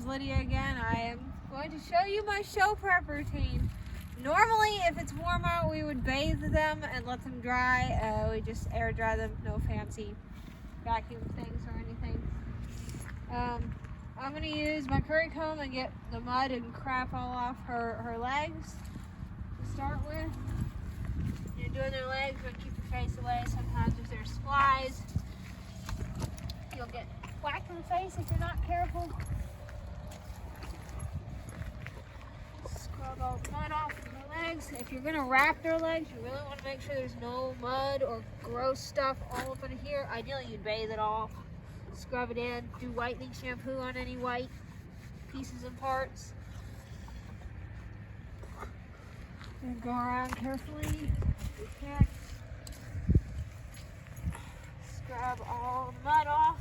is Lydia again. I am going to show you my show prep routine. Normally, if it's warm out, we would bathe them and let them dry. We just air dry them, no fancy vacuum things or anything. I'm going to use my curry comb and get the mud and crap all off her legs to start with. You're doing their legs, but keep your face away. Sometimes if there's flies, you'll get whacked in the face if you're not careful. Scrub all the mud off of their legs. If you're going to wrap their legs, you really want to make sure there's no mud or gross stuff all up in here. Ideally, you'd bathe it off, scrub it in, do whitening shampoo on any white pieces and parts. And go around carefully, check, scrub all the mud off.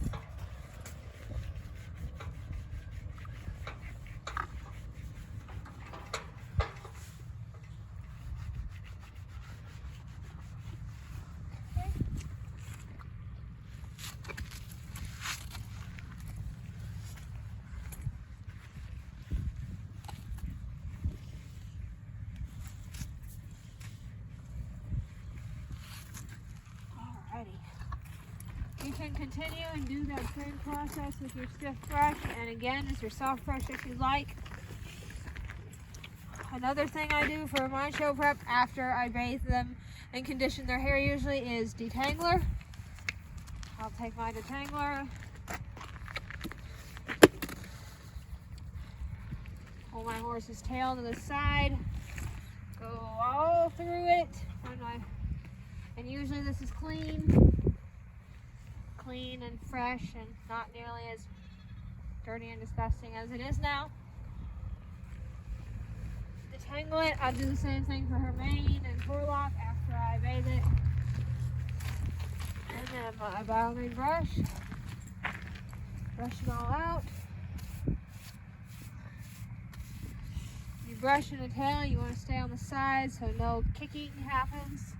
You can continue and do that same process with your stiff brush, and again with your soft brush if you like. Another thing I do for my show prep after I bathe them and condition their hair usually is detangler. I'll take my detangler, pull my horse's tail to the side, go all through it, and usually this is clean and fresh and not nearly as dirty and disgusting as it is now. Detangle it. I'll do the same thing for her mane and forelock after I bathe it. And then my Detangling brush it all out. You brush in the tail, you want to stay on the side so no kicking happens,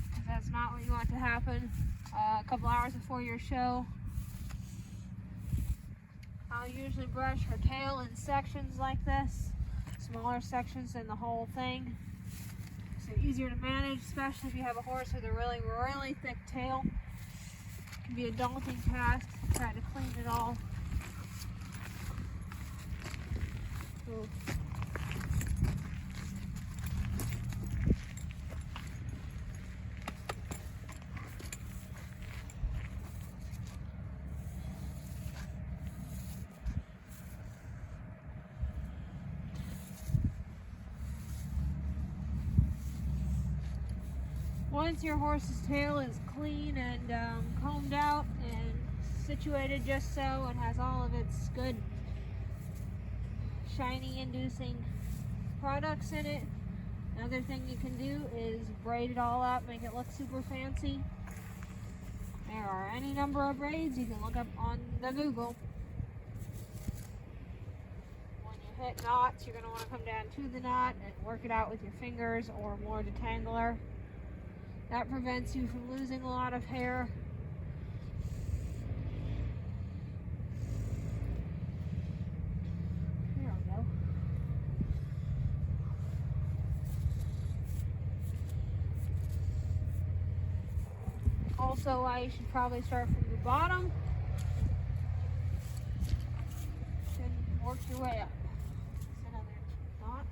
because that's not what you want to happen. A couple hours before your show, I'll usually brush her tail in sections like this, smaller sections than the whole thing. So easier to manage, especially if you have a horse with a really, really thick tail. It can be a daunting task to try to clean it all. Ooh. Once your horse's tail is clean and combed out and situated just so and has all of its good shiny inducing products in it, another thing you can do is braid it all up, make it look super fancy. There are any number of braids you can look up on the Google. When you hit knots, you're going to want to come down to the knot and work it out with your fingers or more detangler. That prevents you from losing a lot of hair. There we go. Also, I should probably start from the bottom and work your way up. That's another knot.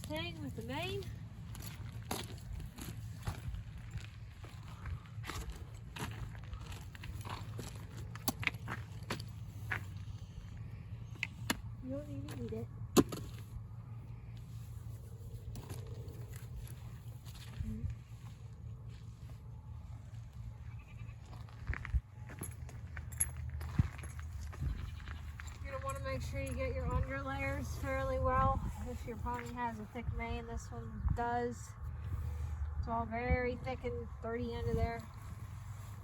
thing with the mane. You don't even need it. You're going to want to make sure you get your under layers fairly well. If your pony has a thick mane, this one does. It's all very thick and dirty under there.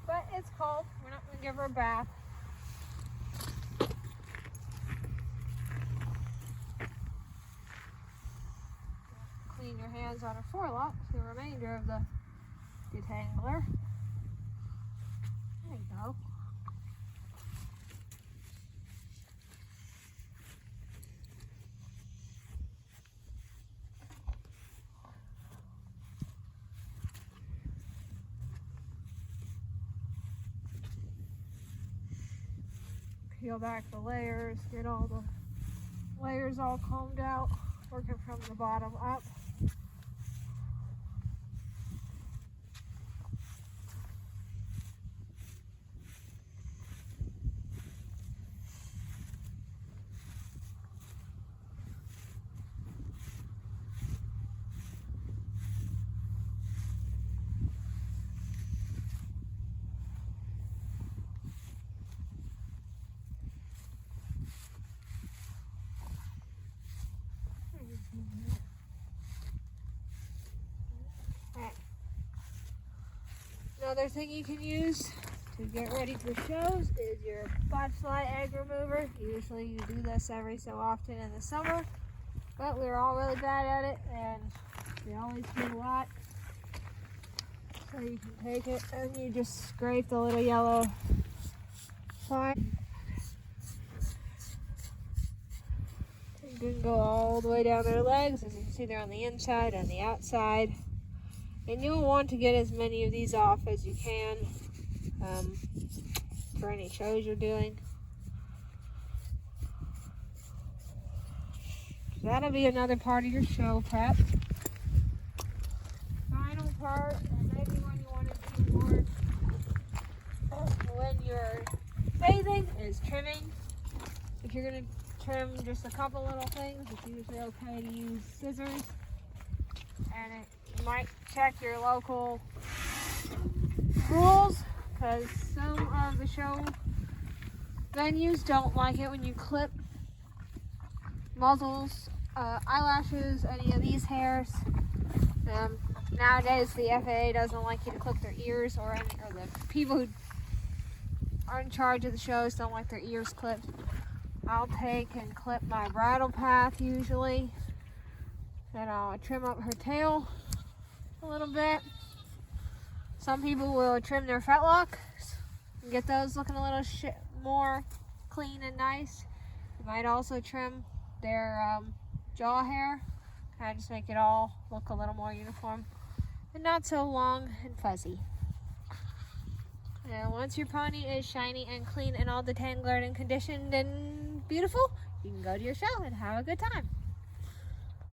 But it's cold. We're not going to give her a bath. Clean your hands on her forelock, the remainder of the detangler. There you go. Peel back the layers, get all the layers all combed out, working from the bottom up. Another thing you can use to get ready for shows is your botfly egg remover. Usually you do this every so often in the summer, but we're all really bad at it and we always get a lot. So you can take it and you just scrape the little yellow fly. You can go all the way down their legs. As you can see, they're on the inside and the outside. And you'll want to get as many of these off as you can for any shows you're doing. So that'll be another part of your show prep. Final part, and maybe when you want to do more when you're bathing, is trimming. If you're going to trim just a couple little things, it's usually okay to use scissors. And you might check your local rules, because some of the show venues don't like it when you clip muzzles, eyelashes, any of these hairs. Nowadays the FAA doesn't like you to clip their ears, or the people who are in charge of the shows don't like their ears clipped. I'll take and clip my bridle path usually. Then I'll trim up her tail a little bit. Some people will trim their fetlocks and get those looking a little more clean and nice. You might also trim their jaw hair, kind of just make it all look a little more uniform and not so long and fuzzy. And once your pony is shiny and clean and all detanglered and conditioned and beautiful, you can go to your show and have a good time.